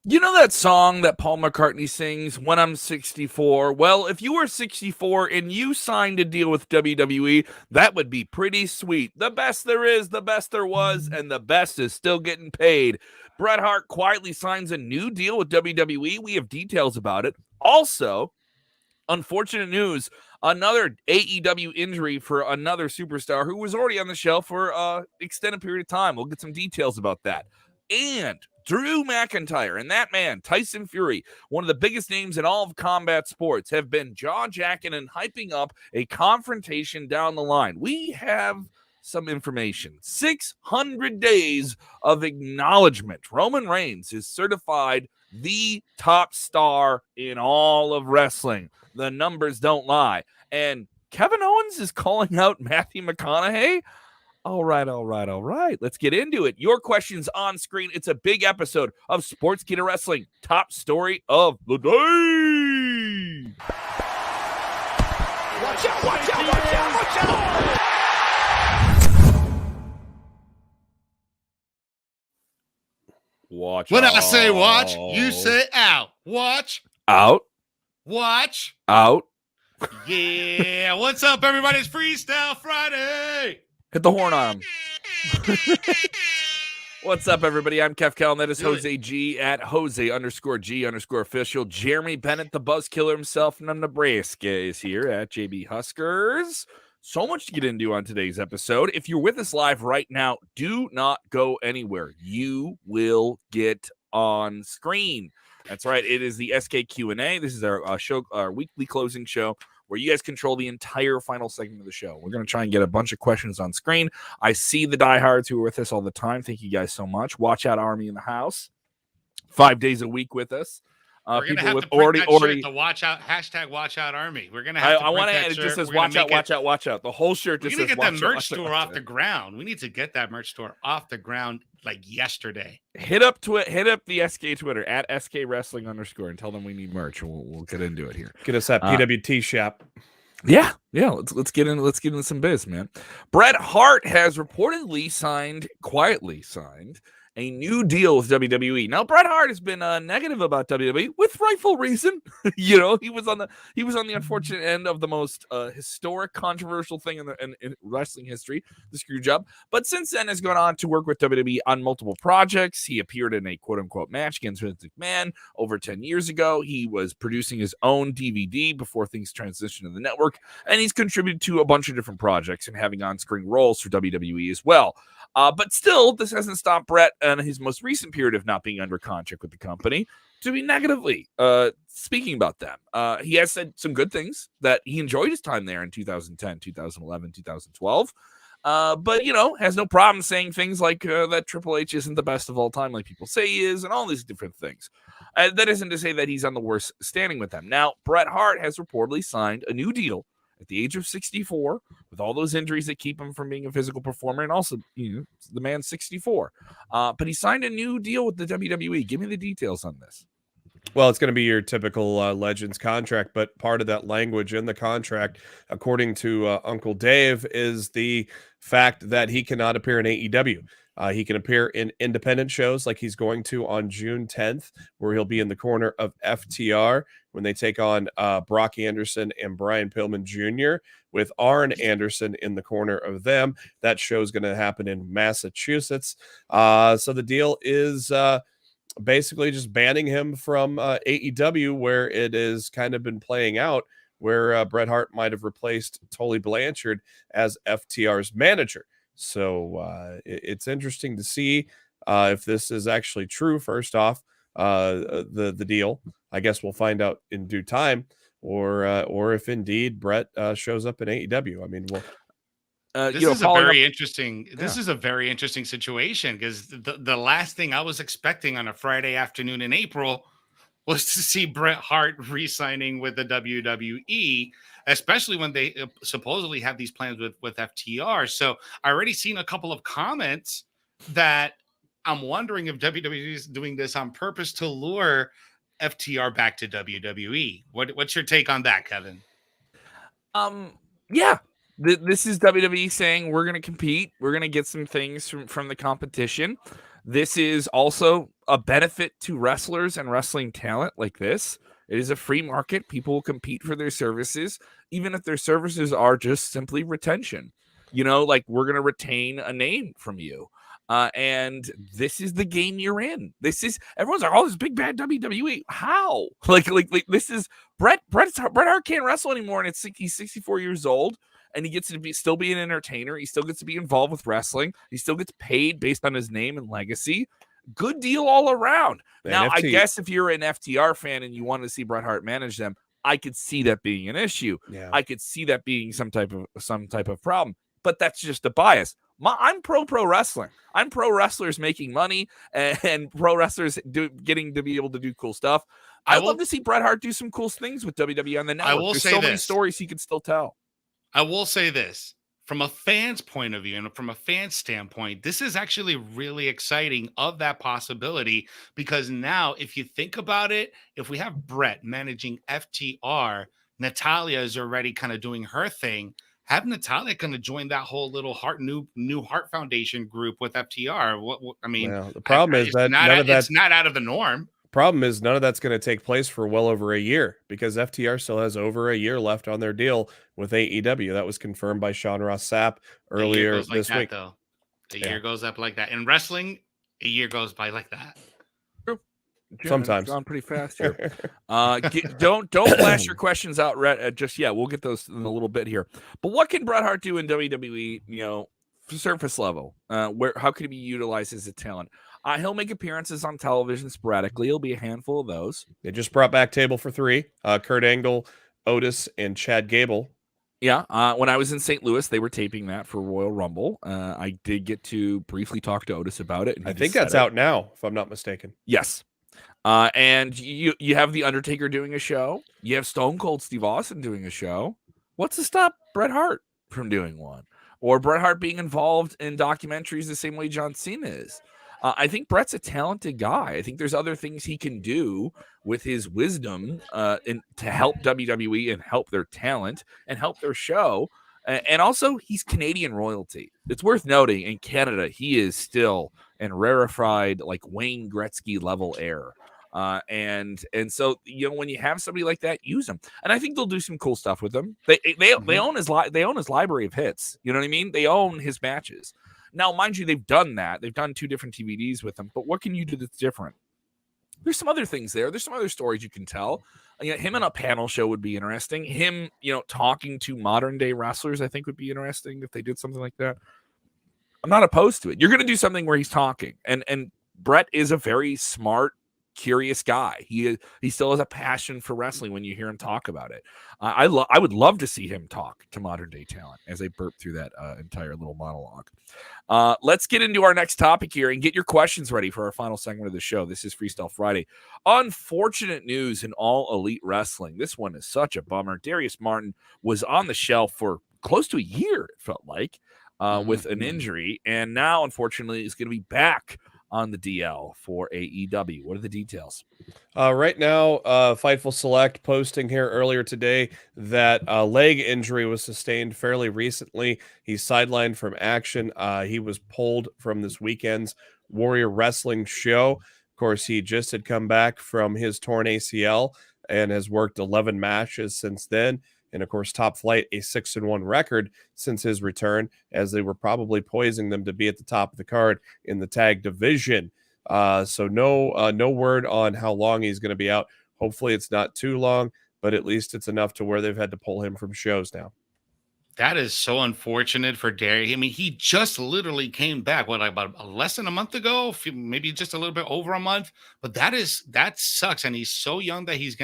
You know that song that Paul McCartney sings, When I'm 64? Well, if you were 64 and you signed a deal with WWE, that would be pretty sweet. The best there is, the best there was, and the best is still getting paid. Bret Hart quietly signs a new deal with WWE. We have details about it. Also, unfortunate news, another AEW injury for another superstar who was already on the shelf for an extended period of time. We'll get some details about that. And Drew McIntyre and that man, Tyson Fury, one of the biggest names in all of combat sports, have been jaw-jacking and hyping up a confrontation down the line. We have some information. 600 days of acknowledgement. Roman Reigns is certified the top star in all of wrestling. The numbers don't lie. And Kevin Owens is calling out Matthew McConaughey. All right. Let's get into it. Your questions on screen. It's a big episode of Sportskeeda Wrestling. Top story of the day. Watch out, watch out, watch out, watch out. Watch when out. I say watch, you say out. Watch. Out. Watch. Out. Yeah. What's up, everybody? It's Freestyle Friday. Hit the horn on him. What's up, everybody? I'm Kev Kellam. That is Jose G at Jose_G_official. Jeremy Bennett, the buzz killer himself from Nebraska, is here at JB Huskers. So much to get into on today's episode. If you're with us live right now, do not go anywhere. You will get on screen. That's right. It is the SK Q&A. This is our show, our weekly closing show, where you guys control the entire final segment of the show. We're going to try and get a bunch of questions on screen. I see the diehards who are with us all the time. Thank you guys so much. Watch Out Army in the house. 5 days a week with us. We're People have with to print that already. shirt, the watch out hashtag Watch Out Army. We're gonna have. I want to. It just says Watch Out, Watch Out, Watch Out. The whole shirt just says. We need to get watch that out, merch watch store out, off the ground. We need to get that merch store off the ground like yesterday. Hit up the SK Twitter at SK Wrestling _ and tell them we need merch. We'll get into it here. Get us that PWT shop. Yeah. Let's get into some biz, man. Bret Hart has reportedly quietly signed a new deal with WWE. Now, Bret Hart has been negative about WWE with rightful reason. He was on the unfortunate end of the most historic, controversial thing in wrestling history, the screw job. But since then, has gone on to work with WWE on multiple projects. He appeared in a quote unquote match against Vince McMahon over 10 years ago. He was producing his own DVD before things transitioned to the network, and he's contributed to a bunch of different projects and having on-screen roles for WWE as well. But still, this hasn't stopped Bret and his most recent period of not being under contract with the company to be negatively speaking about them. He has said some good things, that he enjoyed his time there in 2010, 2011, 2012. But, has no problem saying things like that Triple H isn't the best of all time, like people say he is, and all these different things. That isn't to say that he's on the worst standing with them. Now, Bret Hart has reportedly signed a new deal at the age of 64, with all those injuries that keep him from being a physical performer, and also, the man's 64. But he signed a new deal with the WWE. Give me the details on this. Well, it's going to be your typical Legends contract, but part of that language in the contract, according to Uncle Dave, is the fact that he cannot appear in AEW. He can appear in independent shows like he's going to on June 10th, where he'll be in the corner of FTR when they take on Brock Anderson and Brian Pillman Jr., with Arn Anderson in the corner of them. That show is going to happen in Massachusetts. So the deal is basically just banning him from AEW, where it has kind of been playing out, where Bret Hart might have replaced Tully Blanchard as FTR's manager. So it's interesting to see if this is actually true. First off, the deal. I guess we'll find out in due time, or if indeed Bret shows up in AEW. I mean, This is a very interesting. This is a very interesting situation, because the last thing I was expecting on a Friday afternoon in April was to see Bret Hart re-signing with the WWE, especially when they supposedly have these plans with FTR. So I already seen a couple of comments that I'm wondering if WWE is doing this on purpose to lure FTR back to WWE. What's your take on that, Kevin? Yeah. This is WWE saying we're going to compete. We're going to get some things from the competition. This is also a benefit to wrestlers and wrestling talent like this. It is a free market. People will compete for their services, even if their services are just simply retention. Like we're going to retain a name from you. And this is the game you're in. Everyone's like, oh, this big bad WWE. How? Like this is Bret Hart can't wrestle anymore, and he's 64 years old, and he gets to still be an entertainer. He still gets to be involved with wrestling. He still gets paid based on his name and legacy. Good deal all around. Now, I guess if you're an FTR fan and you want to see Bret Hart manage them, I could see that being an issue. Yeah. I could see that being some type of problem. But that's just a bias. I'm pro wrestling. I'm pro wrestlers making money and pro wrestlers getting to be able to do cool stuff. I'd love to see Bret Hart do some cool things with WWE on the network. There's so many stories he could still tell. I will say this. From a fan's point of view and from a fan standpoint, this is actually really exciting of that possibility, because now if you think about it, if we have Bret managing FTR, Natalya is already kind of doing her thing. Have Natalya kind of join that whole little new Heart Foundation group with FTR. The problem is that it's not out of the norm. Problem is none of that's going to take place for well over a year, because FTR still has over a year left on their deal with AEW. That was confirmed by Sean Ross Sapp earlier this week. A year goes up like that. In wrestling, a year goes by like that. Sometimes gone pretty fast here. Don't flash your questions out just yet. We'll get those in a little bit here. But what can Bret Hart do in WWE? Surface level. How can he be utilized as a talent? He'll make appearances on television sporadically. It'll be a handful of those. They just brought back Table for Three. Kurt Angle, Otis, and Chad Gable. Yeah, when I was in St. Louis, they were taping that for Royal Rumble. I did get to briefly talk to Otis about it. I think that's out now, if I'm not mistaken. Yes. And you have The Undertaker doing a show. You have Stone Cold Steve Austin doing a show. What's to stop Bret Hart from doing one? Or Bret Hart being involved in documentaries the same way John Cena is? I think Bret's a talented guy. I think there's other things he can do with his wisdom to help WWE and help their talent and help their show. And also, he's Canadian royalty. It's worth noting, in Canada, he is still in rarefied, like Wayne Gretzky level air. And so, when you have somebody like that, use them. And I think they'll do some cool stuff with him. They own his library of hits. You know what I mean? They own his matches. Now, mind you, they've done that. They've done 2 different TVDs with him. But what can you do that's different? There's some other things there. There's some other stories you can tell. Him on a panel show would be interesting. Him, talking to modern day wrestlers, I think would be interesting if they did something like that. I'm not opposed to it. You're going to do something where he's talking. And Bret is a very smart, curious guy. He still has a passion for wrestling when you hear him talk about it. I would love to see him talk to modern day talent as I burp through that entire little monologue. Let's get into our next topic here and get your questions ready for our final segment of the show. This is Freestyle Friday. Unfortunate news in All Elite Wrestling. This one is such a bummer. Darius Martin was on the shelf for close to a year, it felt like, with an injury, and now unfortunately is going to be back on the DL for AEW. What are the details? Right now, Fightful Select posting here earlier today that a leg injury was sustained fairly recently. He's sidelined from action. He was pulled from this weekend's Warrior Wrestling show. Of course, he just had come back from his torn ACL and has worked 11 matches since then. And of course, Top Flight, a 6-1 record since his return, as they were probably poising them to be at the top of the card in the tag division. So no word on how long he's going to be out. Hopefully it's not too long, but at least it's enough to where they've had to pull him from shows now. That is so unfortunate for Darius. I mean, he just literally came back, about less than a month ago, maybe just a little bit over a month. But that sucks. And he's so young that he's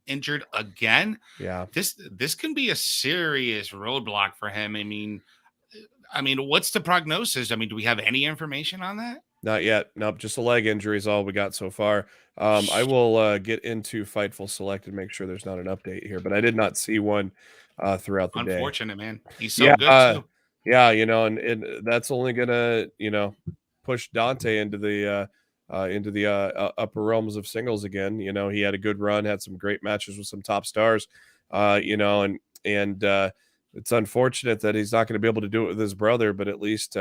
injured again. Yeah, this can be a serious roadblock for him. I mean, what's the prognosis? I mean, do we have any information on that? Not yet. Nope, just a leg injury is all we got so far. I will get into Fightful Select and make sure there's not an update here, but I did not see one throughout the day. Unfortunate, man. He's so good too. Yeah, and that's only gonna push Dante into the upper realms of singles again. He had a good run, had some great matches with some top stars, and it's unfortunate that he's not going to be able to do it with his brother, but at least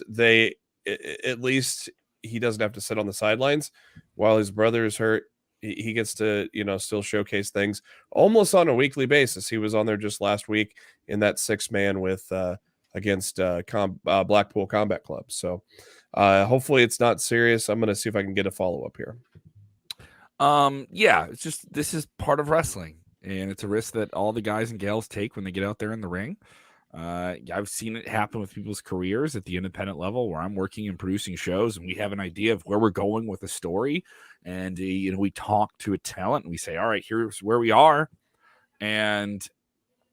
they at least he doesn't have to sit on the sidelines while his brother is hurt. He gets to, still showcase things almost on a weekly basis. He was on there just last week in that 6-man with against Blackpool Combat Club. So hopefully it's not serious. I'm going to see if I can get a follow-up here. Yeah, it's just, this is part of wrestling, and it's a risk that all the guys and gals take when they get out there in the ring. I've seen it happen with people's careers at the independent level where I'm working and producing shows and we have an idea of where we're going with a story. And, we talk to a talent and we say, all right, here's where we are, and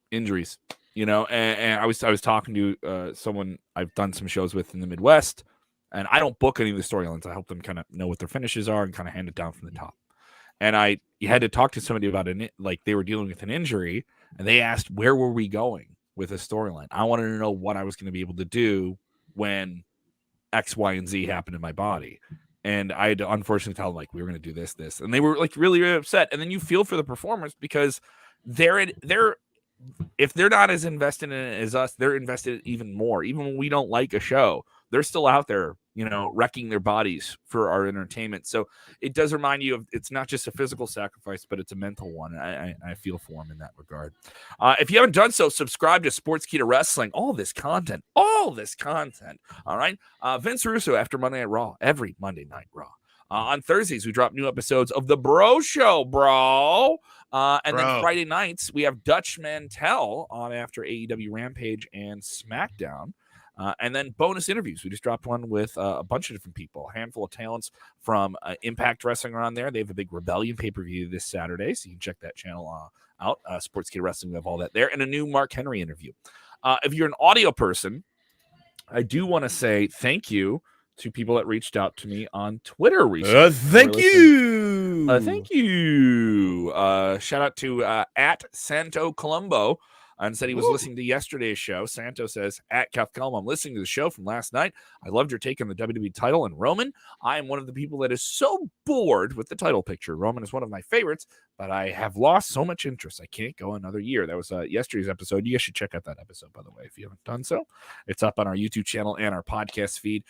injuries, and I was talking to someone I've done some shows with in the Midwest, and I don't book any of the storylines. I help them kind of know what their finishes are and kind of hand it down from the top. And you had to talk to somebody about like they were dealing with an injury and they asked, where were we going with a storyline? I wanted to know what I was going to be able to do when X, Y, and Z happened in my body. And I had to unfortunately tell them, like, we were going to do this. And they were like really, really upset. And then you feel for the performers because if they're not as invested in it as us, they're invested even more. Even when we don't like a show, they're still out there, wrecking their bodies for our entertainment. So it does remind you of, it's not just a physical sacrifice, but it's a mental one. I feel for them in that regard. If you haven't done so, subscribe to Sportskeeda Wrestling. All this content. All right. Vince Russo after Monday Night Raw, every Monday Night Raw. On Thursdays, we drop new episodes of The Bro Show, bro. And then Friday nights, we have Dutch Mantel on after AEW Rampage and SmackDown. And then bonus interviews. We just dropped one with a bunch of different people, a handful of talents from Impact Wrestling are on there. They have a big Rebellion pay-per-view this Saturday, so you can check that channel out. Sportskeeda Wrestling, we have all that there. And a new Mark Henry interview. If you're an audio person, I do want to say thank you to people that reached out to me on Twitter recently. Thank you. Shout out to at Santo Colombo. And said he was listening to yesterday's show. Santo says, at Kellam, I'm listening to the show from last night. I loved your take on the WWE title and Roman. I am one of the people that is so bored with the title picture. Roman is one of my favorites, but I have lost so much interest. I can't go another year. That was yesterday's episode. You guys should check out that episode, by the way, if you haven't done so. It's up on our YouTube channel and our podcast feed.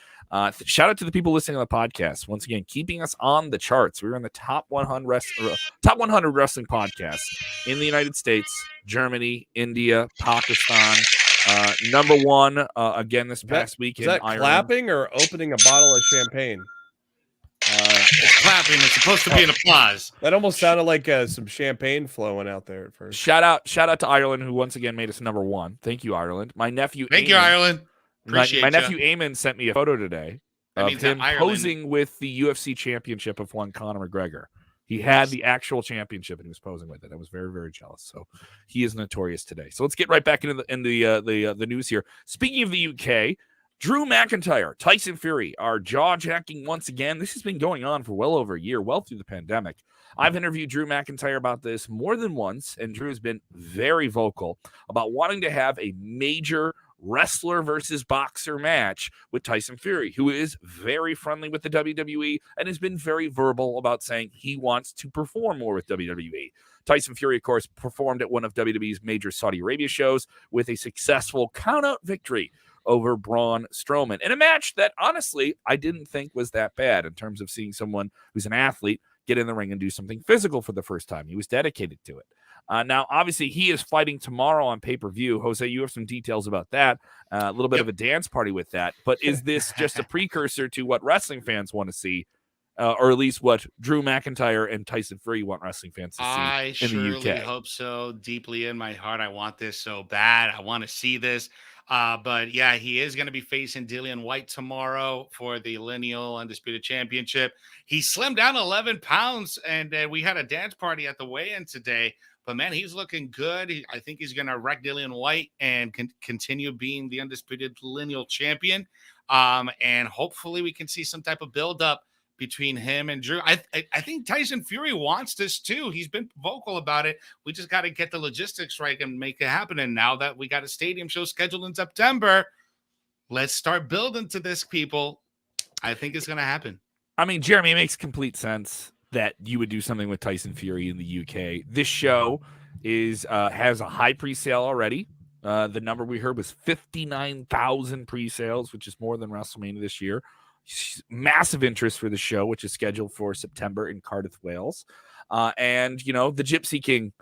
Shout out to the people listening on the podcast. Once again, keeping us on the charts. We were in the top 100 wrestling podcasts in the United States, Germany, India, Pakistan. Number one again this past week in Ireland. Clapping or opening a bottle of champagne? It's clapping. It's supposed to be an applause. That almost sounded like some champagne flowing out there at first. Shout out to Ireland, who once again made us number one. Thank you, Ireland. My nephew. Thank you, Ireland. My nephew Eamon sent me a photo today of him posing with the UFC championship of one Conor McGregor. He had the actual championship and he was posing with it. I was very, very jealous. So he is notorious today. So let's get right back into the news here. Speaking of the UK, Drew McIntyre, Tyson Fury are jaw-jacking once again. This has been going on for well over a year, well through the pandemic. I've interviewed Drew McIntyre about this more than once, and Drew has been very vocal about wanting to have a major wrestler versus boxer match with Tyson Fury, who is very friendly with the WWE and has been very verbal about saying he wants to perform more with WWE. Tyson Fury, of course, performed at one of WWE's major Saudi Arabia shows with a successful countout victory over Braun Strowman in a match that, honestly, I didn't think was that bad in terms of seeing someone who's an athlete get in the ring and do something physical for the first time. He was dedicated to it. Now, obviously, he is fighting tomorrow on pay-per-view. Jose, you have some details about that. A little bit of a dance party with that. But is this just a precursor to what wrestling fans want to see, or at least what Drew McIntyre and Tyson Fury want wrestling fans to see in the UK? I surely hope so. Deeply in my heart, I want this so bad. I want to see this. But yeah, he is going to be facing Dillian White tomorrow for the Lineal Undisputed Championship. He slimmed down 11 pounds, and we had a dance party at the weigh-in today. But, man, he's looking good. I think he's going to wreck Dillian White and continue being the undisputed lineal champion. And hopefully we can see some type of build-up between him and Drew. I think Tyson Fury wants this too. He's been vocal about it. We just got to get the logistics right and make it happen. And now that we got a stadium show scheduled in September, let's start building to this, people. I think it's going to happen. I mean, Jeremy, it makes complete sense that you would do something with Tyson Fury in the UK. This show has a high pre-sale already. The number we heard was 59,000 pre-sales, which is more than WrestleMania this year. Massive interest for the show, which is scheduled for September in Cardiff, Wales. And, the Gypsy King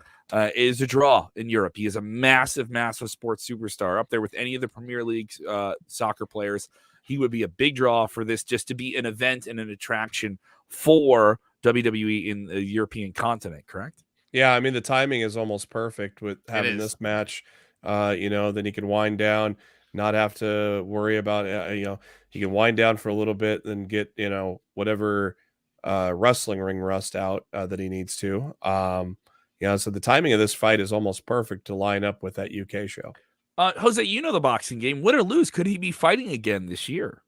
is a draw in Europe. He is a massive, massive sports superstar up there with any of the Premier League soccer players. He would be a big draw for this, just to be an event and an attraction for WWE in the European continent, correct? Yeah, I mean, the timing is almost perfect with having this match. Then he can wind down, not have to worry about, he can wind down for a little bit and get, whatever wrestling ring rust out that he needs to. So the timing of this fight is almost perfect to line up with that UK show. Jose, the boxing game. Win or lose, could he be fighting again this year?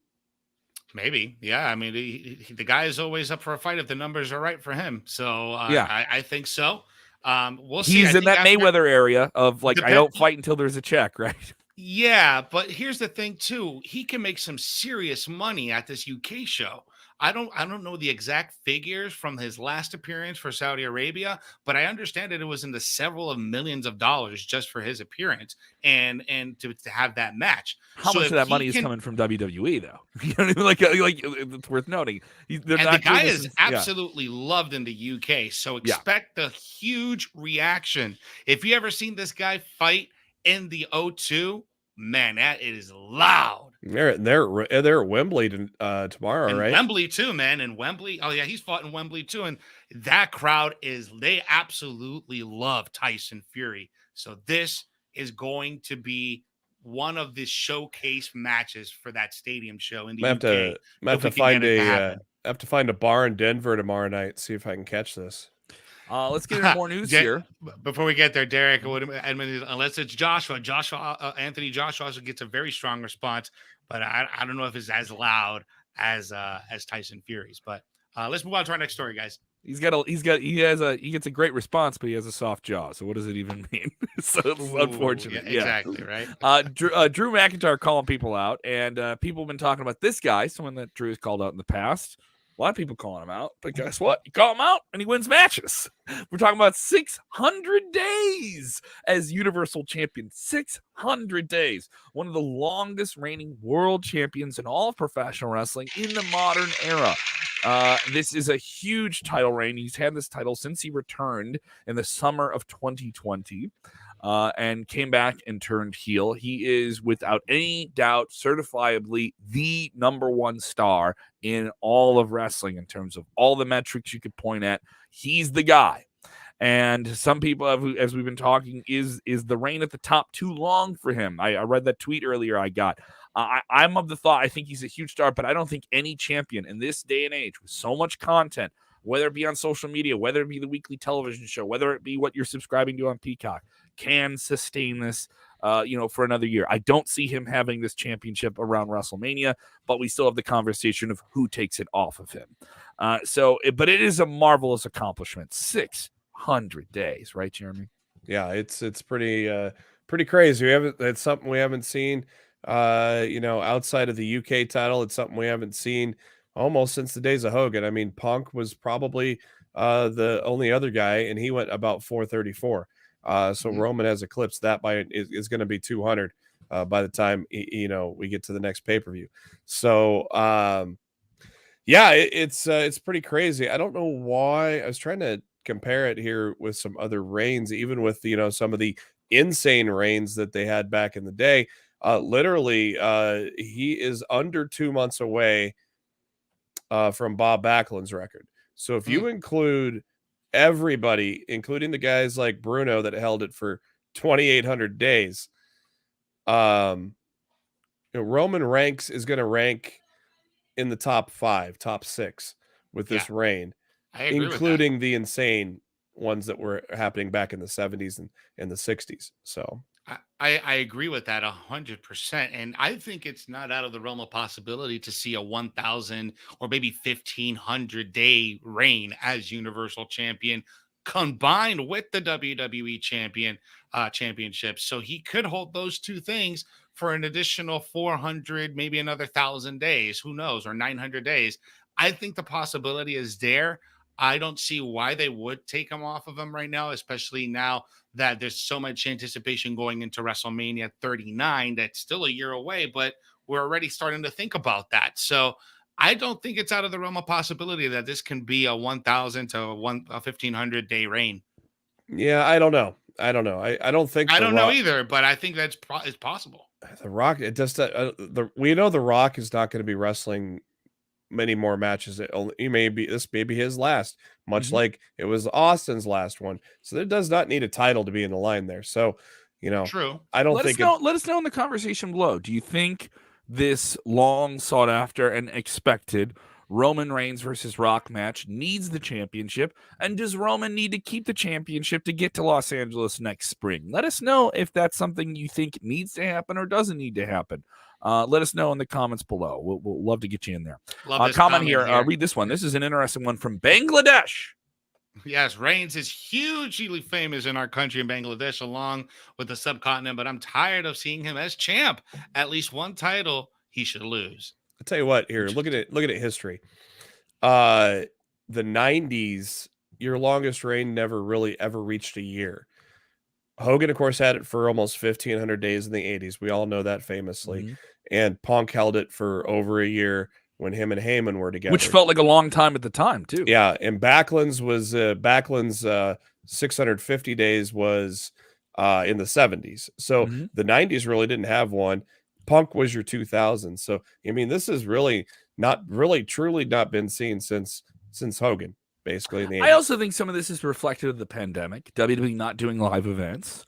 Maybe. Yeah. I mean, the guy is always up for a fight if the numbers are right for him. So I think so. We'll see. He's in that Mayweather area of I don't fight until there's a check, right? Yeah, but here's the thing too. He can make some serious money at this UK show. I don't know the exact figures from his last appearance for Saudi Arabia, but I understand that it was in the several of millions of dollars just for his appearance and to have that match. How much of that money is coming from WWE though? It's worth noting. The guy is absolutely loved in the UK, so expect a huge reaction. If you ever seen this guy fight in the O2, man, that it is loud. They're at Wembley tomorrow, and right? Wembley too, man. And Wembley, oh yeah, he's fought in Wembley too. And that crowd they absolutely love Tyson Fury. So this is going to be one of the showcase matches for that stadium show in the UK. Have to find a bar in Denver tomorrow night. See if I can catch this. Let's get into more news here. Before we get there, Derek, unless it's Joshua, Anthony Joshua also gets a very strong response, but I don't know if it's as loud as Tyson Fury's. But let's move on to our next story, guys. He gets a great response, but he has a soft jaw. So what does it even mean? So it's unfortunate. Yeah, exactly, right? Drew McIntyre calling people out, and people have been talking about this guy, someone that Drew has called out in the past. A lot of people calling him out, but guess what? You call him out and he wins matches. We're talking about 600 days as Universal Champion. 600 days. One of the longest reigning world champions in all of professional wrestling in the modern era. This is a huge title reign. He's had this title since he returned in the summer of 2020. And came back and turned heel. He is, without any doubt, certifiably the number one star in all of wrestling in terms of all the metrics you could point at. He's the guy. And some people, as we've been talking, is the reign at the top too long for him? I read that tweet earlier I got. I'm of the thought, I think he's a huge star, but I don't think any champion in this day and age with so much content, whether it be on social media, whether it be the weekly television show, whether it be what you're subscribing to on Peacock, can sustain this, for another year. I don't see him having this championship around WrestleMania, but we still have the conversation of who takes it off of him. But it is a marvelous accomplishment. 600 days, right, Jeremy? Yeah, it's pretty crazy. It's something we haven't seen, outside of the UK title. It's something we haven't seen almost since the days of Hogan. I mean, Punk was probably the only other guy, and he went about 434. So Roman has eclipsed that is going to be 200 by the time we get to the next pay-per-view. So it's pretty crazy. I don't know why. I was trying to compare it here with some other reigns, even with some of the insane reigns that they had back in the day. Literally, he is under 2 months away from Bob Backlund's record. So if you include everybody, including the guys like Bruno that held it for 2,800 days, Roman is going to rank in the top 5, top 6 with this reign, including the insane ones that were happening back in the 70s and the 60s. So I agree with that 100%. And I think it's not out of the realm of possibility to see a 1,000 or maybe 1,500 day reign as Universal Champion combined with the WWE championship. So he could hold those two things for an additional 400, maybe another 1,000 days, who knows, or 900 days. I think the possibility is there. I don't see why they would take him off of him right now, especially now that there's so much anticipation going into WrestleMania 39. That's still a year away, but we're already starting to think about that. So I don't think it's out of the realm of possibility that this can be a 1,000 to a 1,500 day reign. Yeah, I don't know. I don't think I don't know either, but I think that's it's possible. The Rock, it just we know The Rock is not going to be wrestling many more matches. This may be his last, much like it was Austin's last one. So it does not need a title to be in the line there. So, True. I don't let us know in the conversation below. Do you think this long sought after and expected Roman Reigns versus Rock match needs the championship? And does Roman need to keep the championship to get to Los Angeles next spring? Let us know if that's something you think needs to happen or doesn't need to happen. Let us know in the comments below. We'll love to get you in there. Comment here. Read this one. This is an interesting one from Bangladesh. Yes, Reigns is hugely famous in our country in Bangladesh, along with the subcontinent, but I'm tired of seeing him as champ. At least one title he should lose. I'll tell you what, here, look at it. Look at it, history. The 90s, your longest reign never really ever reached a year. Hogan, of course, had it for almost 1,500 days in the 80s. We all know that famously. And Punk held it for over a year when him and Heyman were together. Which felt like a long time at the time, too. Yeah, and Backlund's 650 days was in the 70s. So the 90s really didn't have one. Punk was your 2000. So, I mean, this is truly not been seen since Hogan, basically. In the 80s. I also think some of this is reflective of the pandemic, WWE not doing live events,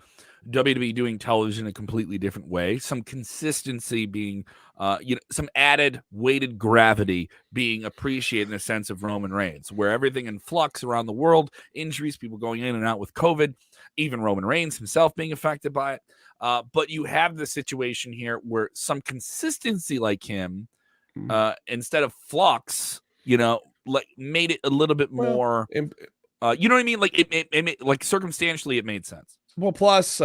WWE doing television a completely different way, some consistency being, some added weighted gravity being appreciated in a sense of Roman Reigns, where everything in flux around the world, injuries, people going in and out with COVID, even Roman Reigns himself being affected by it. But you have the situation here where some consistency like him, instead of flux, like made it a little bit more, you know what I mean? Like it like circumstantially it made sense. Well, plus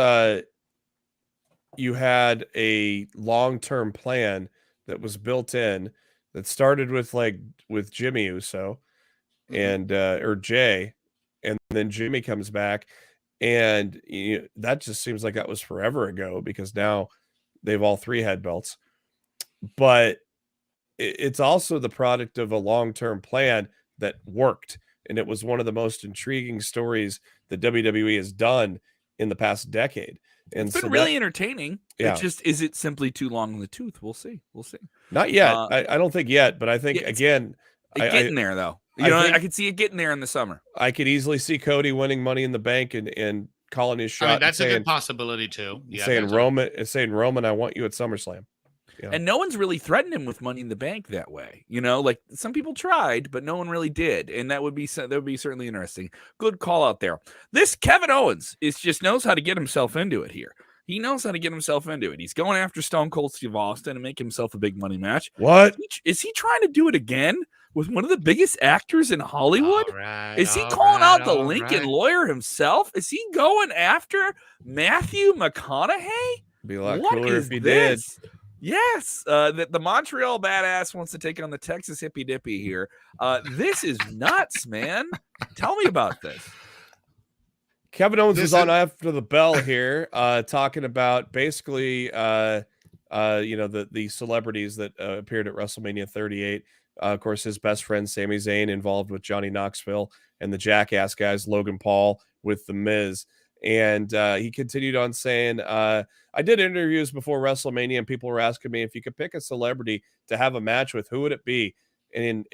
you had a long-term plan that was built in that started with Jimmy Uso and or Jay, and then Jimmy comes back, and that just seems like that was forever ago because now they've all three had belts. But it's also the product of a long-term plan that worked, and it was one of the most intriguing stories that WWE has done in the past decade. And it's been really entertaining. Yeah. Is it simply too long in the tooth? We'll see. Not yet. I don't think yet, but I think again, getting there though. I could see it getting there in the summer. I could easily see Cody winning Money in the Bank and calling his shot. I mean, that's a good possibility too. Yeah, saying Roman, I want you at SummerSlam. Yeah. And no one's really threatened him with Money in the Bank that way. Like some people tried, but no one really did. And that would be certainly interesting. Good call out there. This Kevin Owens just knows how to get himself into it here. He knows how to get himself into it. He's going after Stone Cold Steve Austin and make himself a big money match. What? Is he trying to do it again with one of the biggest actors in Hollywood? Is he calling out the Lincoln lawyer himself? Is he going after Matthew McConaughey? Be a lot cooler if he did. Yes, the Montreal Badass wants to take on the Texas Hippie Dippy here. This is nuts, man. Tell me about this. Kevin Owens is on after the bell here, talking about basically, the celebrities that appeared at WrestleMania 38. Of course, his best friend Sami Zayn involved with Johnny Knoxville, and the Jackass guys Logan Paul with The Miz. And he continued on saying, I did interviews before WrestleMania, and people were asking me if you could pick a celebrity to have a match with, who would it be? And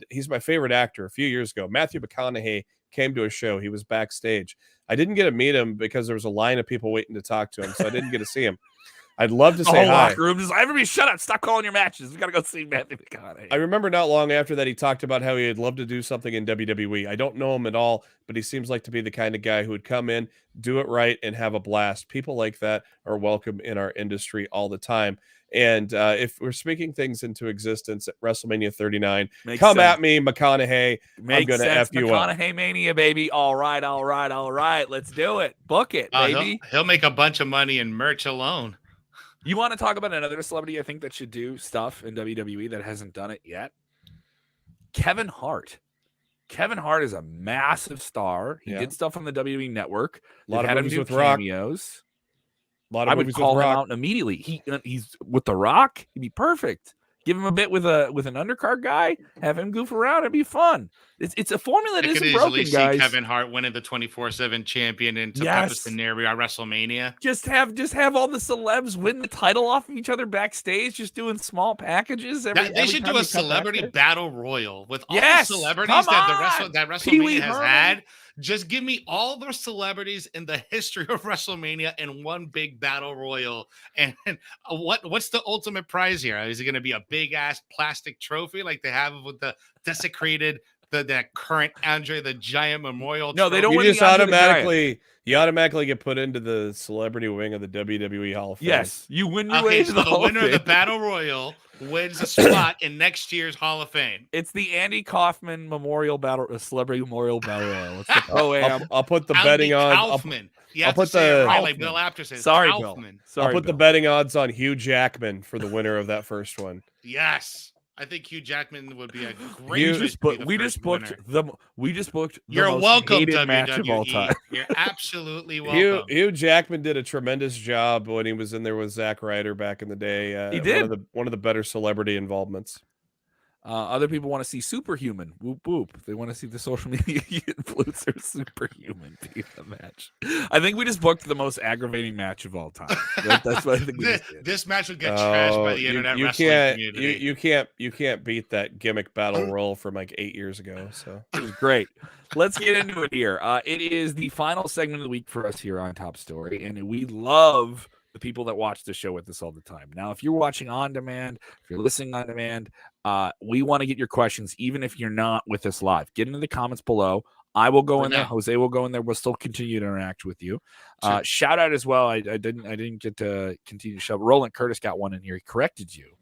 he's my favorite actor. A few years ago, Matthew McConaughey came to a show. He was backstage. I didn't get to meet him because there was a line of people waiting to talk to him, so I didn't get to see him. I'd love to say hi. Everybody shut up. Stop calling your matches. We got to go see Matthew McConaughey. I remember not long after that, he talked about how he'd love to do something in WWE. I don't know him at all, but he seems like to be the kind of guy who would come in, do it right, and have a blast. People like that are welcome in our industry all the time. And if we're speaking things into existence at WrestleMania 39, come at me, McConaughey. I'm going to F you up. McConaughey Mania, baby. All right. Let's do it. Book it, baby. He'll make a bunch of money in merch alone. You want to talk about another celebrity I think that should do stuff in WWE that hasn't done it yet? Kevin Hart. Kevin Hart is a massive star. He did stuff on the WWE Network. A lot of movies with cameos. Rock. I would call him out immediately. He's with The Rock. He'd be perfect. Give him a bit with an undercard guy. Have him goof around. It'd be fun. It's a formula that isn't broken, guys. See Kevin Hart winning the 24/7 champion in some type of scenario at WrestleMania. Just have all the celebs win the title off of each other backstage, just doing small packages. They should do a celebrity battle royal with all the celebrities that WrestleMania has had. Just give me all the celebrities in the history of WrestleMania in one big battle royal. And what's the ultimate prize here? Is it going to be a big ass plastic trophy like they have with the desecrated that current Andre the Giant Memorial? No, trophy? they don't. You just automatically get put into the celebrity wing of the WWE Hall of Fame. Yes, you win your way to the Hall winner of the battle royal wins a spot in next year's Hall of Fame. It's the Andy Kaufman Memorial Battle, Celebrity Memorial Battle Royal. It's the I'll put the betting on. I'll put the like Bill Apter says. Sorry, Kaufman. Bill. Sorry, I'll put the betting odds on Hugh Jackman for the winner of that first one. Yes. I think Hugh Jackman would be a great. We just booked the You're most welcome, hated WWE. match of all time. You're absolutely welcome. Hugh Jackman did a tremendous job when he was in there with Zack Ryder back in the day. He did one of the better celebrity involvements. Other people want to see Superhuman. Whoop whoop. They want to see the social media influencer Superhuman be in the match. I think we just booked the most aggravating match of all time. That's what I think. This match would get trashed by the internet wrestling community. You can't beat that gimmick battle royal from like 8 years ago. So it was great. Let's get into it here. It is the final segment of the week for us here on Top Story, and we love the people that watch the show with us all the time. Now, if you're watching on demand, if you're listening on demand, we want to get your questions, even if you're not with us live. Get into the comments below. I will go in there. Jose will go in there. We'll still continue to interact with you. Shout out as well. I didn't get to continue to show. Roland Curtis got one in here. He corrected you.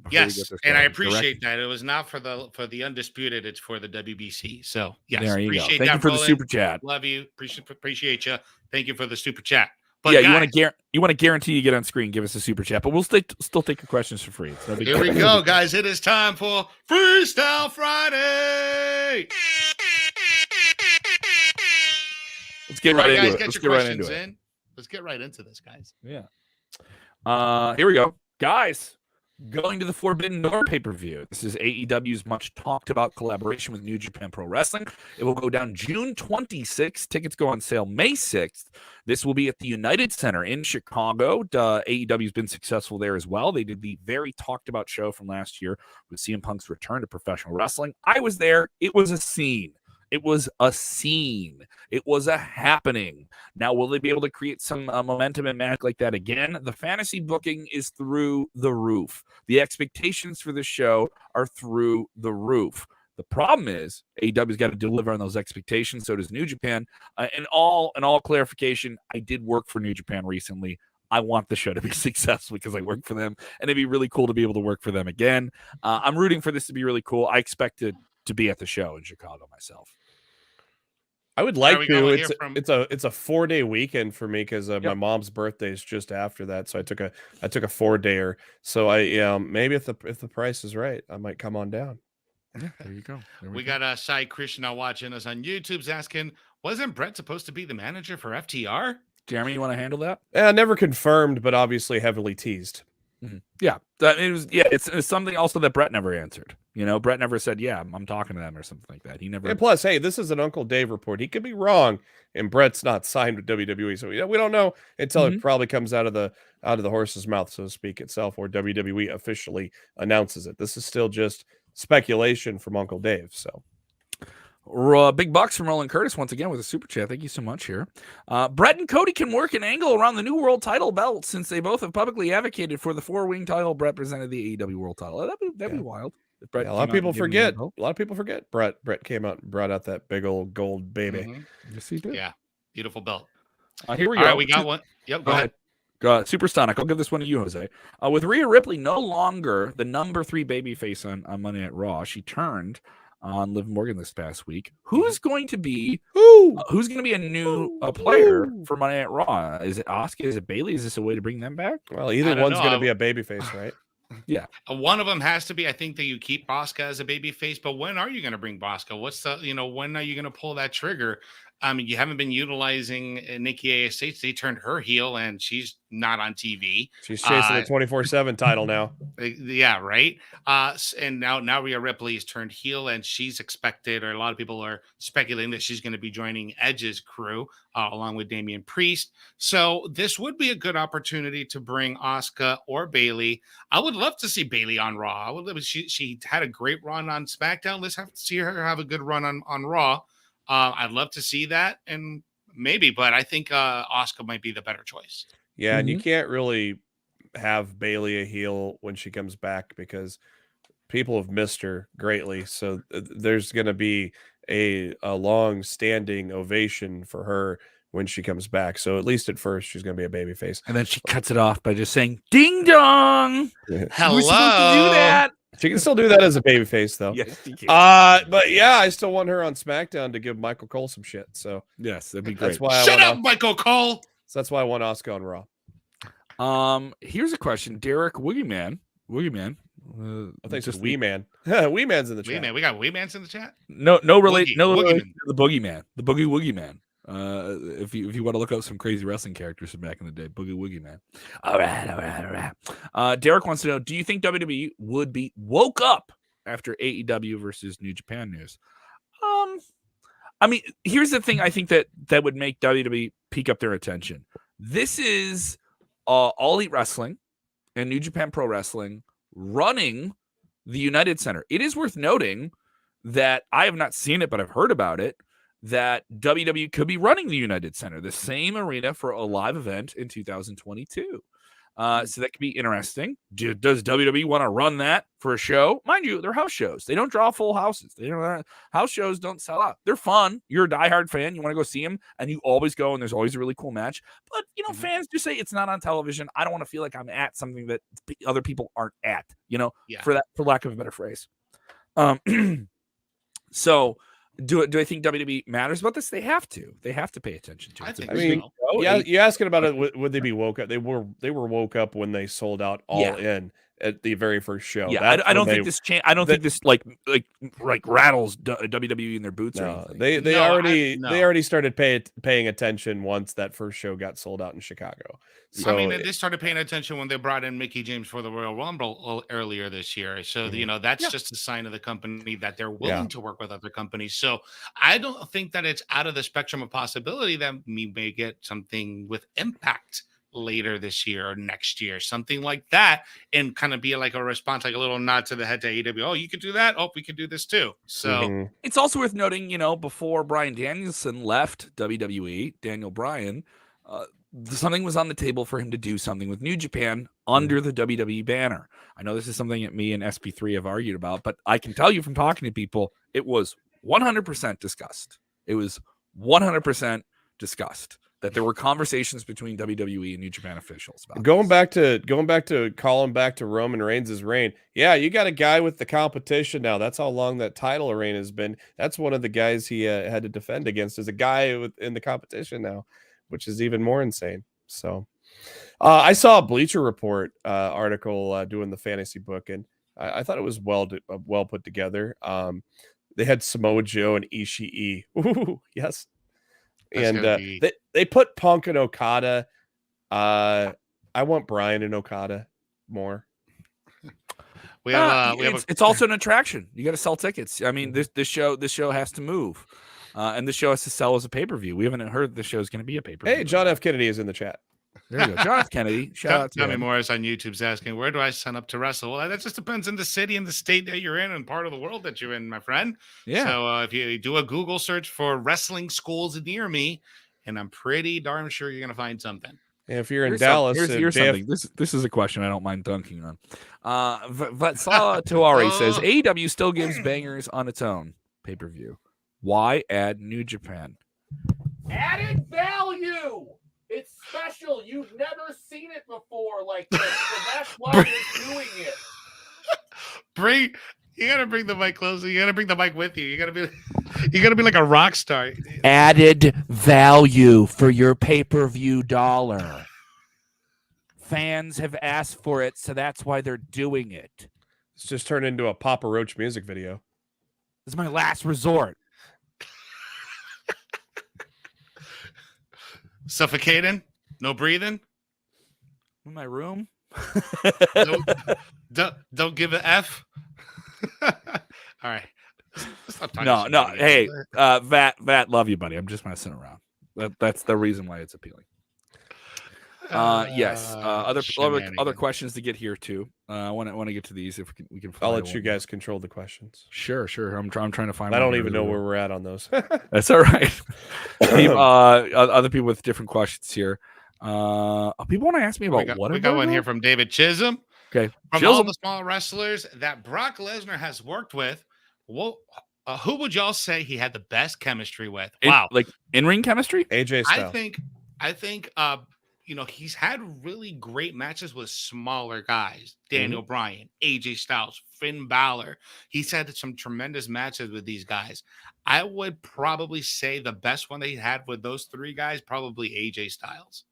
Yes, and I appreciate that. It was not for the Undisputed. It's for the WBC. So yes, there you appreciate go. Thank that, you for Roland. the super chat. Love you. Appreciate you. Thank you for the super chat. But yeah, guys, you want to guarantee you get on screen, give us a super chat, but we'll still take your questions for free. No here we go, guys. It is time for Freestyle Friday. Let's get right into it. Let's get your questions in. Let's get right into this, guys. Yeah. Here we go, guys. Going to the Forbidden Door pay-per-view. This is AEW's much talked about collaboration with New Japan Pro Wrestling. It will go down June 26th. Tickets go on sale May 6th. This will be at the United Center in Chicago. AEW's been successful there as well. They did the very talked about show from last year with CM Punk's return to professional wrestling. I was there. It was a scene. It was a scene. It was a happening. Now, will they be able to create some momentum and magic like that again? The fantasy booking is through the roof. The expectations for this show are through the roof. The problem is AEW's got to deliver on those expectations. So does New Japan. In all clarification, I did work for New Japan recently. I want the show to be successful because I work for them, and it'd be really cool to be able to work for them again. I'm rooting for this to be really cool. I expect to be at the show in Chicago myself. I would like to. It's a 4-day weekend for me because my mom's birthday is just after that. So I took a 4-dayer. So maybe if the price is right, I might come on down. Yeah, there you go. We got a Sai Krishna watching us on YouTube's asking, wasn't Bret supposed to be the manager for FTR? Jeremy, you want to handle that? Never confirmed, but obviously heavily teased. Mm-hmm. Yeah, it's something also that Bret never answered. Bret never said, "Yeah, I'm talking to them" or something like that. He never. And plus, hey, this is an Uncle Dave report. He could be wrong, and Bret's not signed with WWE, so we don't know until it probably comes out of the horse's mouth, so to speak, itself, or WWE officially announces it. This is still just speculation from Uncle Dave. So. Big bucks from Roland Curtis once again with a super chat. Thank you so much here. Bret and Cody can work an angle around the new world title belt since they both have publicly advocated for the 4-wing title. Bret presented the AEW world title. That'd be wild. A lot of people forget. Bret came out and brought out that big old gold baby. Mm-hmm. Yes, he did. Yeah, beautiful belt. Here we go. All right, we got one. Yep, go ahead. Super Sonic. I'll give this one to you, Jose. With Rhea Ripley no longer the number 3 babyface on Monday Night Raw, she turned on Liv Morgan this past week. Who's going to be a new player for Monday Night Raw? Is it Asuka? Is it Bayley? Is this a way to bring them back? Well, either one's going to be a babyface, right? Yeah. One of them has to be, I think, that you keep Asuka as a baby face, but when are you going to bring Asuka? When are you going to pull that trigger? I mean, you haven't been utilizing Nikki ASH. They turned her heel and she's not on TV. She's chasing the 24/7 title now. Yeah, right. And now Rhea Ripley has turned heel and she's expected, or a lot of people are speculating that she's going to be joining Edge's crew along with Damian Priest. So this would be a good opportunity to bring Asuka or Bayley. I would love to see Bayley on Raw. She had a great run on SmackDown. Let's have to see her have a good run on Raw. I'd love to see that, and maybe, but I think Asuka might be the better choice. Yeah, and you can't really have Bayley a heel when she comes back because people have missed her greatly. So there's going to be a long-standing ovation for her when she comes back. So at least at first, she's going to be a babyface. And then she cuts it off by just saying, "Ding dong." Hello. We're supposed to do that. She can still do that as a babyface, though. Yes, she can. But yeah, I still want her on SmackDown to give Michael Cole some shit. So Yes, that'd be great. that's why Shut up, Michael Cole. So that's why I want Asuka on Raw. Here's a question, Derek Woogieman. I think it's Wee Man. Wee Man's in the chat. Wee Man, we got Wee Man's in the chat. No relation to Boogeyman. the Boogeyman, the Boogie Woogie Man. If you want to look up some crazy wrestling characters from back in the day, Boogie Woogie Man. All right. Derek wants to know: do you think WWE would be woke up after AEW versus New Japan news? I mean, here's the thing. I think that would make WWE peak up their attention. This is All Elite Wrestling and New Japan Pro Wrestling running the United Center. It is worth noting that I have not seen it, but I've heard about it, that WWE could be running the United Center, the same arena for a live event in 2022. So that could be interesting. Does WWE want to run that for a show? Mind you, they're house shows. They don't draw full houses. House shows don't sell out. They're fun. You're a diehard fan. You want to go see them, and you always go, and there's always a really cool match. But, fans just say it's not on television. I don't want to feel like I'm at something that other people aren't at, for lack of a better phrase. So do I think WWE matters about this? They have to. They have to pay attention to it. I mean, you're asking about it. Would they be woke up? They were woke up when they sold out All In at the very first show. Yeah, I don't think this think this like rattles WWE in their boots or anything. They already started paying attention once that first show got sold out in Chicago. So, I mean, they started paying attention when they brought in Mickie James for the Royal Rumble earlier this year. So, that's just a sign of the company that they're willing to work with other companies. So I don't think that it's out of the spectrum of possibility that we may get something with Impact later this year or next year, something like that, and kind of be like a response, like a little nod to the head to AEW. Oh, you could do that. Oh, we could do this too. So it's also worth noting, before Bryan Danielson left WWE, Daniel Bryan, something was on the table for him to do something with New Japan under the WWE banner. I know this is something that me and SP3 have argued about, but I can tell you from talking to people, it was 100% discussed. It was 100% discussed that there were conversations between WWE and New Japan officials about going back to calling back to Roman Reigns' reign. Yeah, you got a guy with the competition now. That's how long that title reign has been. That's one of the guys he had to defend against, is a guy in the competition now, which is even more insane. So I saw a Bleacher Report article doing the fantasy book, and I thought it was well put together. They had Samoa Joe and Ishii. Ooh, yes. And they put Punk and Okada. I want Bryan and Okada more. It's also an attraction. You got to sell tickets. I mean, this show has to move, and this show has to sell as a pay-per-view. We haven't heard the show is going to be a pay-per-view. Hey, John F. Kennedy is in the chat. There you go, John F. Kennedy. Shout out to Tommy him. Morris on YouTube's asking, where do I sign up to wrestle? Well, that just depends on the city and the state that you're in and part of the world that you're in, my friend. Yeah. So if you do a Google search for wrestling schools near me, and I'm pretty darn sure you're going to find something. And if you're in Dallas, here's something. This is a question I don't mind dunking on. Vatsala Tuari says AEW still gives bangers on its own pay-per-view. Why add New Japan? Added value. It's special. You've never seen it before like this, so that's why you're doing it. You gotta bring the mic closer. You gotta bring the mic with you. You gotta be like a rock star. Added value for your pay-per-view dollar. Fans have asked for it, so that's why they're doing it. It's just turned into a Papa Roach music video. This is my last resort. Suffocating? No breathing? In my room? Don't give an F. All right. No. Hey, Vat, love you, buddy. I'm just messing around. That's the reason why it's appealing. Yes. Other questions to get here too. I want to get to these if we can. I'll let you guys control the questions. Sure. I'm trying to find. I don't even know where we're at on those. That's all right. Other people with different questions here. People want to ask me about we got one here from David Chisholm. Okay, from all the small wrestlers that Brock Lesnar has worked with, who would y'all say he had the best chemistry with? Wow, like in-ring chemistry? AJ Styles. I think he's had really great matches with smaller guys. Daniel Bryan, AJ Styles, Finn Balor. He's had some tremendous matches with these guys. I would probably say the best one that he had with those three guys, probably AJ Styles.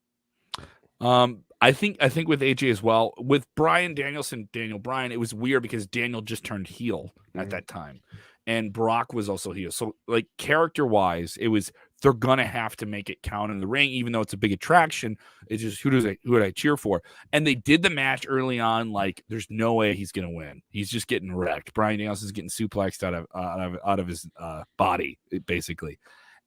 I think with AJ as well. With Daniel Bryan, it was weird because Daniel just turned heel at that time. And Brock was also heel. So like character-wise, it was they're gonna have to make it count in the ring, even though it's a big attraction. It's just who would I cheer for? And they did the match early on, like there's no way he's gonna win. He's just getting wrecked. Bryan Danielson's getting suplexed out of his body, basically.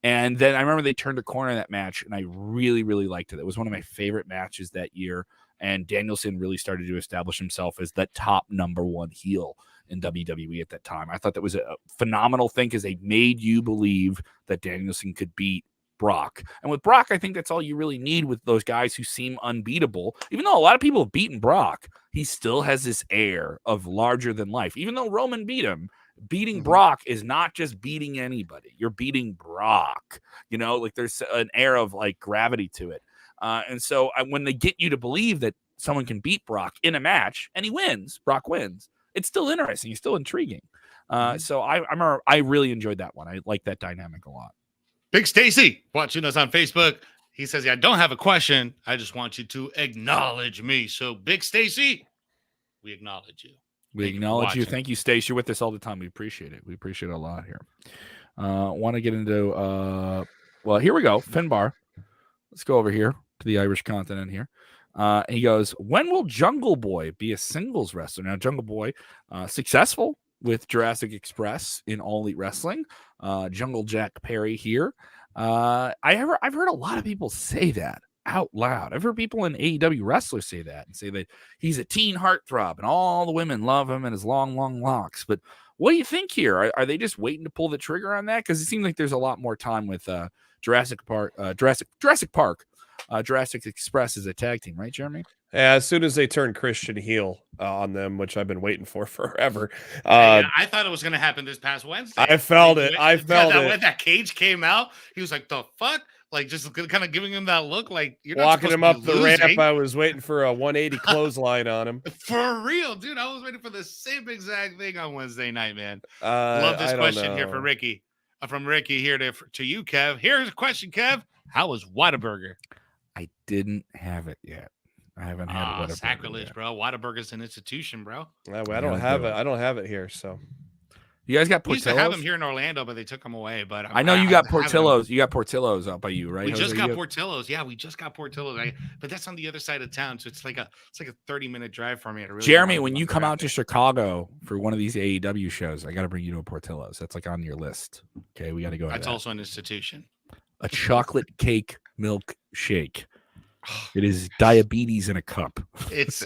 And then I remember they turned a corner in that match, and I really, really liked it. It was one of my favorite matches that year. And Danielson really started to establish himself as that top number one heel in WWE at that time. I thought that was a phenomenal thing because they made you believe that Danielson could beat Brock. And with Brock, I think that's all you really need with those guys who seem unbeatable. Even though a lot of people have beaten Brock, he still has this air of larger than life. Even though Roman beat him, beating Brock is not just beating anybody. You're beating Brock. Like there's an air of like gravity to it. And so when they get you to believe that someone can beat Brock in a match and he wins, Brock wins, it's still interesting. It's still intriguing. So I really enjoyed that one. I like that dynamic a lot. Big Stacy watching us on Facebook. He says, I don't have a question. I just want you to acknowledge me. So Big Stacy, we acknowledge you. We acknowledge you. Thank you, Stace. You're with us all the time. We appreciate it. We appreciate it a lot here. Want to get into well, here we go. Finbar. Let's go over here to the Irish continent here. He goes, when will Jungle Boy be a singles wrestler? Now, Jungle Boy, successful with Jurassic Express in All Elite Wrestling. Jungle Jack Perry here. I've heard a lot of people say that out loud. I've heard people in AEW wrestlers say that and say that he's a teen heartthrob and all the women love him and his long, long locks. But what do you think here? Are they just waiting to pull the trigger on that? Because it seems like there's a lot more time with Jurassic Express as a tag team, right, Jeremy? Yeah, as soon as they turn Christian heel on them, which I've been waiting for forever. I thought it was going to happen this past Wednesday. I felt it. When that cage came out, he was like, the fuck? Like, just kind of giving him that look like you're not walking him up the ramp. I was waiting for a 180 clothesline on him. For real, dude. I was waiting for the same exact thing on Wednesday night, man. Love this question here for Ricky. From Ricky here to you, Kev. Here's a question, Kev. How was Whataburger? I didn't have it yet. I haven't had Whataburger. Sacrilege, bro. Whataburger's an institution, bro. I don't have it. I don't have it here, so. You guys got Portillo's? We used to have them here in Orlando, but they took them away. But I know you got Portillo's. You got Portillo's out by you, right? We just got Portillo's. Yeah, we just got Portillo's. But that's on the other side of town, so it's like a 30-minute drive for me. Jeremy, when you come out to Chicago for one of these AEW shows, I got to bring you to a Portillo's. That's like on your list. Okay, we got to go. That's also an institution. A chocolate cake milk shake. It is diabetes in a cup.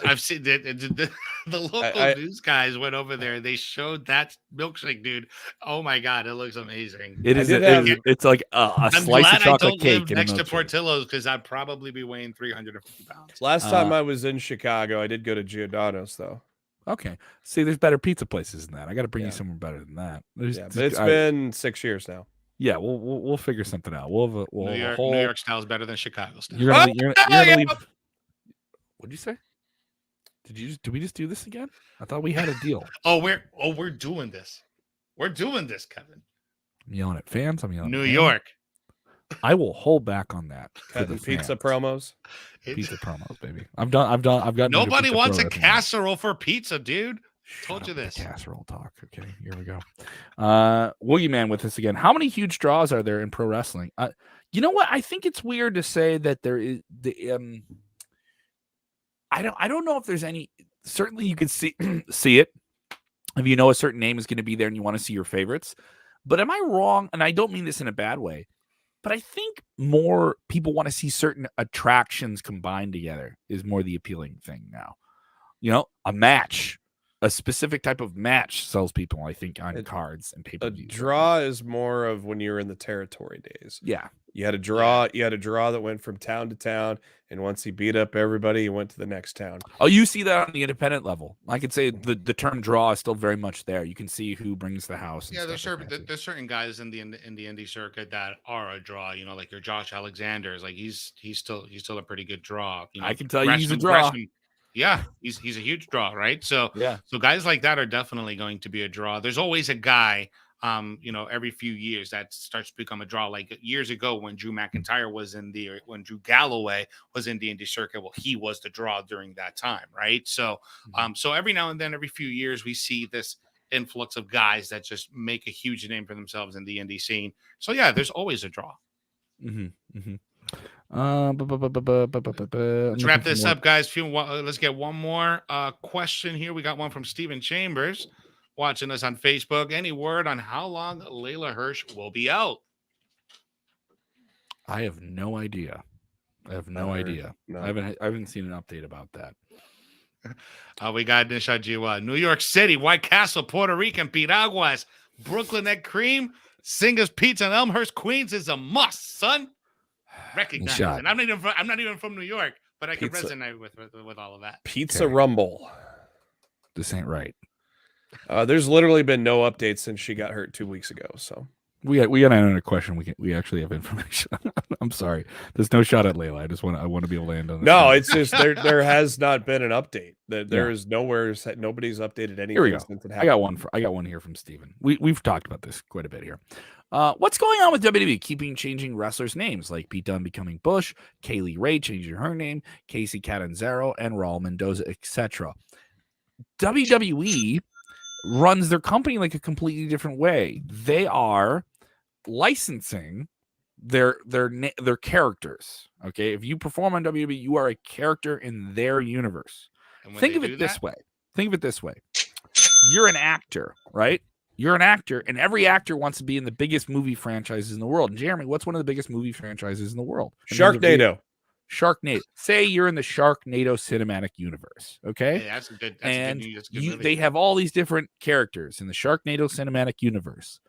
I've seen the local news guys went over there. They showed that milkshake, dude. Oh my god, it looks amazing. It's like a slice of chocolate cake. Live next to Portillo's because I'd probably be weighing 350 pounds. Last time I was in Chicago, I did go to Giordano's though. Okay, see, there's better pizza places than that. I got to bring you somewhere better than that. But it's been 6 years now. Yeah, we'll figure something out. We'll New York style is better than Chicago style. You're gonna leave. What'd you say? Did we just do this again? I thought we had a deal. We're doing this. We're doing this, Kevin. I'm yelling at fans. I'm yelling. New York. I will hold back on that for the pizza fans. promos. Pizza promos, baby. I've got. Nobody wants a casserole for pizza, dude. Told you this. Casserole talk. Okay, here we go. Woogie Man with us again. How many huge draws are there in pro wrestling? You know what? I think it's weird to say that there is the I don't know if there's any. Certainly, you can see it if you know a certain name is going to be there and you want to see your favorites. But am I wrong? And I don't mean this in a bad way. But I think more people want to see certain attractions combined together is more the appealing thing now. You know, a match, a specific type of match sells people, I think, on cards and pay-per-views. A draw is more of when you were in the territory days. Yeah. You had a draw. You had a draw that went from town to town, and once he beat up everybody, he went to the next town. Oh, you see that on the independent level. I could say the term draw is still very much there. You can see who brings the house. Yeah, there's certain guys in the indie circuit that are a draw. You know, like your Josh Alexander's. Like he's still a pretty good draw. You know, I can tell you he's a draw. Yeah, he's a huge draw, right? So so guys like that are definitely going to be a draw. There's always a guy. You know, every few years that starts to become a draw. Like years ago when Drew McIntyre was when Drew Galloway was in the indie circuit, well, he was the draw during that time, right? So, so every now and then, every few years, we see this influx of guys that just make a huge name for themselves in the indie scene. So yeah, there's always a draw. Let's wrap this up, guys. Let's get one more question here. We got one from Steven Chambers. Watching us on Facebook. Any word on how long Layla Hirsch will be out? I have no idea. No. I haven't seen an update about that. We got Nishajiwa. New York City, White Castle, Puerto Rican, Piraguas, Brooklyn Egg Cream, Singer's Pizza, and Elmhurst, Queens is a must, son. Recognize it. And I'm not even from New York, but I can resonate with all of that. Pizza Rumble. This ain't right. There's literally been no updates since she got hurt 2 weeks ago. So we got another question. We actually have information. I'm sorry. There's no shot at Layla. I want to be able to land on this. No, it's just there has not been an update. There is nowhere. Nobody's updated anything. Here we go. Since it happened. I got one here from Steven. We've talked about this quite a bit here. What's going on with WWE keeping changing wrestlers' names, like Pete Dunne becoming Bush, Kaylee Ray changing her name, Casey Catanzaro, and Raul Mendoza, etc. WWE runs their company like a completely different way. They are licensing their characters. Okay, if you perform on WWE, you are a character in their universe. Think of it this way. You're an actor, right? You're an actor, and every actor wants to be in the biggest movie franchises in the world. And Jeremy, what's one of the biggest movie franchises in the world? Sharknado. Say you're in the Sharknado cinematic universe, okay? Yeah, that's a good movie. They have all these different characters in the Sharknado cinematic universe.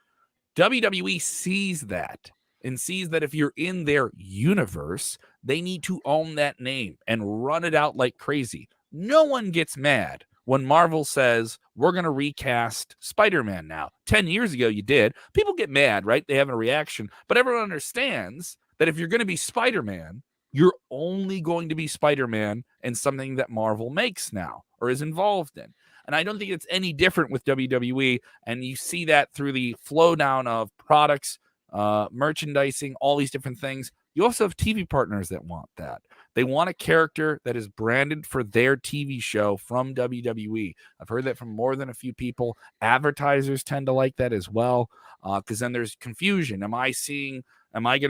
WWE sees that and sees that if you're in their universe, they need to own that name and run it out like crazy. No one gets mad when Marvel says, we're going to recast Spider-Man now. 10 years ago, you did. People get mad, right? They have a reaction. But everyone understands that if you're going to be Spider-Man, you're only going to be Spider-Man and something that Marvel makes now or is involved in. And I don't think it's any different with WWE. And you see that through the flow down of products, merchandising, all these different things. You also have TV partners that want that. They want a character that is branded for their TV show from WWE. I've heard that from more than a few people. Advertisers tend to like that as well, because then there's confusion. Am I going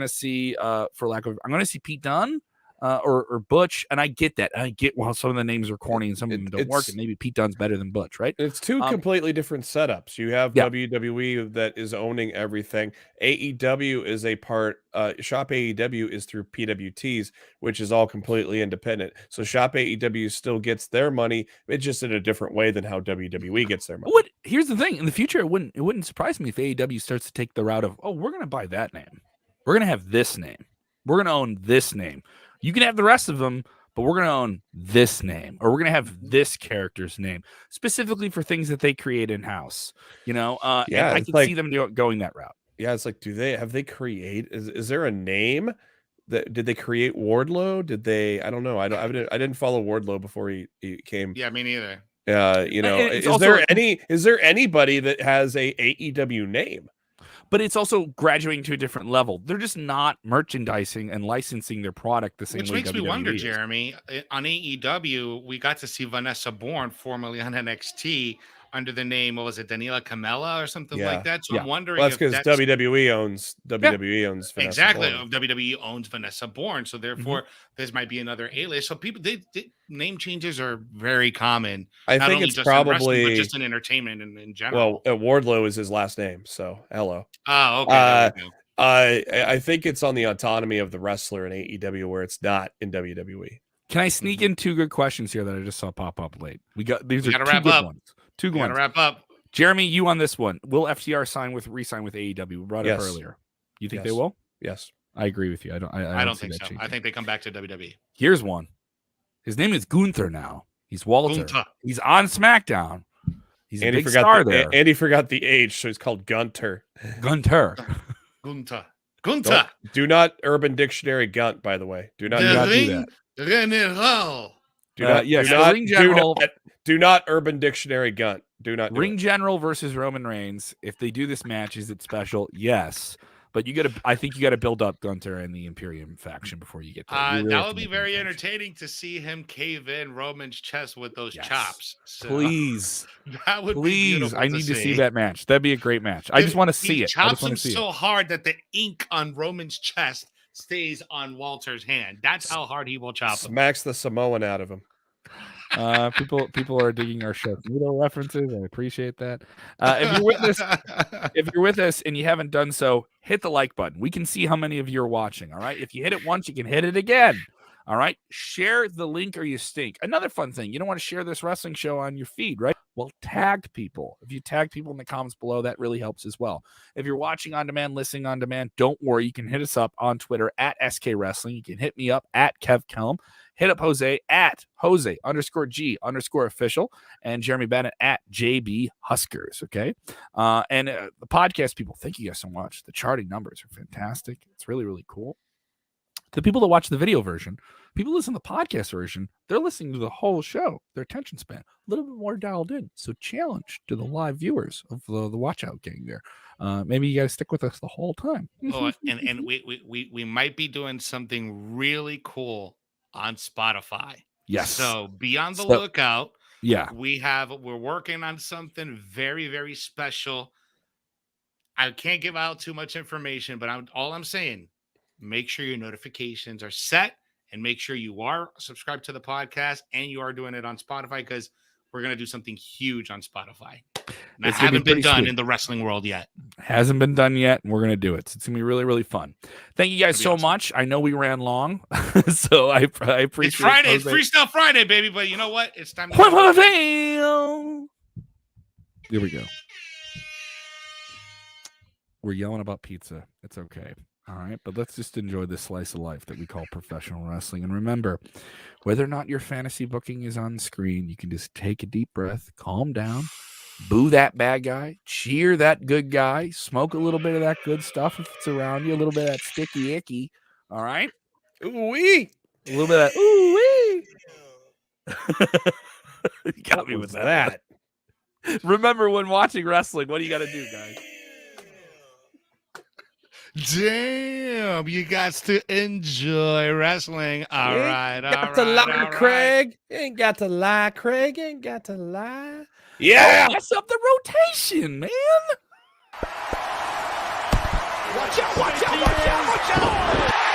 to see, I'm going to see Pete Dunne or Butch? And I get that. I get, well, some of the names are corny and some of them don't work, and maybe Pete Dunne's better than Butch, right? It's two completely different setups. You have WWE that is owning everything. AEW is a part, Shop AEW is through PWTs, which is all completely independent. So Shop AEW still gets their money. It's just in a different way than how WWE gets their money. Here's the thing. In the future, it wouldn't surprise me if AEW starts to take the route of, we're going to buy that name. We're going to have this name. We're going to own this name. You can have the rest of them, but we're going to own this name, or we're going to have this character's name specifically for things that they create in-house, and I can see them going that route. Yeah. It's like, have they create, is there a name that, did they create Wardlow? Did they, I don't know. I didn't follow Wardlow before he came. Yeah, me neither. Is there anybody that has a AEW name? but it's also graduating to a different level. They're just not merchandising and licensing their product the same Which way makes me WWE wonder, is. Jeremy, on AEW, we got to see Vanessa Bourne, formerly on NXT, under the name, what was it, Daniela Camella or something like that? So I'm wondering that's because WWE owns Vanessa exactly. Bourne. WWE owns Vanessa Bourne, so therefore this might be another A-list. So people, name changes are very common. I think it's probably wrestling, but just in entertainment in general. Well, Wardlow is his last name, so hello. Oh, okay. I think it's on the autonomy of the wrestler in AEW where it's not in WWE. Can I sneak in 2 good questions here that I just saw pop up late? These are 2 wrap good up. ones. 2 good ones. Wrap up. Jeremy, you on this one. Will FTR re-sign with AEW? We brought it up earlier. You think they will? Yes. I agree with you. I don't think so. changing. I think they come back to WWE. Here's one. His name is Gunther now. He's Walter. Gunther. He's on SmackDown. He's a big star there. And he forgot the H, so he's called Gunter. Gunter. Do not Urban Dictionary Gunt, by the way. Do not do that. General. Do not Urban Dictionary Gunt. Do not Ring General versus Roman Reigns. If they do this match, is it special? Yes. But I think you got to build up Gunther and the Imperium faction before you get there. That would be very entertaining to see him cave in Roman's chest with those chops. So, please. That would be beautiful. I need to see that match. That'd be a great match. I just want to see it. Chops him so hard that the ink on Roman's chest stays on Walter's hand. That's how hard he will chop him. Smacks the Samoan out of him. People are digging our show. Little references. I appreciate that. If you're with us and you haven't done so, hit the like button. We can see how many of you are watching. All right. If you hit it once, you can hit it again. All right. Share the link or you stink. Another fun thing. You don't want to share this wrestling show on your feed, right? Well, tag people. If you tag people in the comments below, that really helps as well. If you're watching on demand, listening on demand, don't worry. You can hit us up on Twitter at SK Wrestling. You can hit me up at Kev Kellam. Hit up Jose at Jose_G_official and Jeremy Bennett at JB Huskers. Okay. And the podcast people, thank you guys so much. The charting numbers are fantastic. It's really, really cool. The people that watch the video version, people listen to the podcast version, they're listening to the whole show. Their attention span a little bit more dialed in. So challenge to the live viewers of the Watch Out gang there. Maybe you guys stick with us the whole time. and we might be doing something really cool on Spotify. Yes. So be on the lookout. Yeah. We're working on something very, very special. I can't give out too much information, but all I'm saying, make sure your notifications are set and make sure you are subscribed to the podcast and you are doing it on Spotify because we're going to do something huge on Spotify. And that hasn't been done in the wrestling world yet. Hasn't been done yet, and we're going to do it. So it's going to be really, really fun. Thank you guys so much. I know we ran long, so I appreciate it. It's Friday. It's Freestyle Friday, baby, but you know what? It's time to Here we go. We're yelling about pizza. It's okay. All right, but let's just enjoy this slice of life that we call professional wrestling. And remember, whether or not your fantasy booking is on screen, you can just take a deep breath, calm down, boo that bad guy, cheer that good guy, smoke a little bit of that good stuff if it's around you, a little bit of that sticky icky. All right? Ooh-wee. A little bit of that ooh-wee. You got me with that. Remember, when watching wrestling, what do you got to do, guys? Damn, you got to enjoy wrestling. All right. Got to lie, Craig. Ain't got to lie, Craig. Ain't got to lie. Yeah. Mess up the rotation, man. Watch out, watch out, watch out, watch out.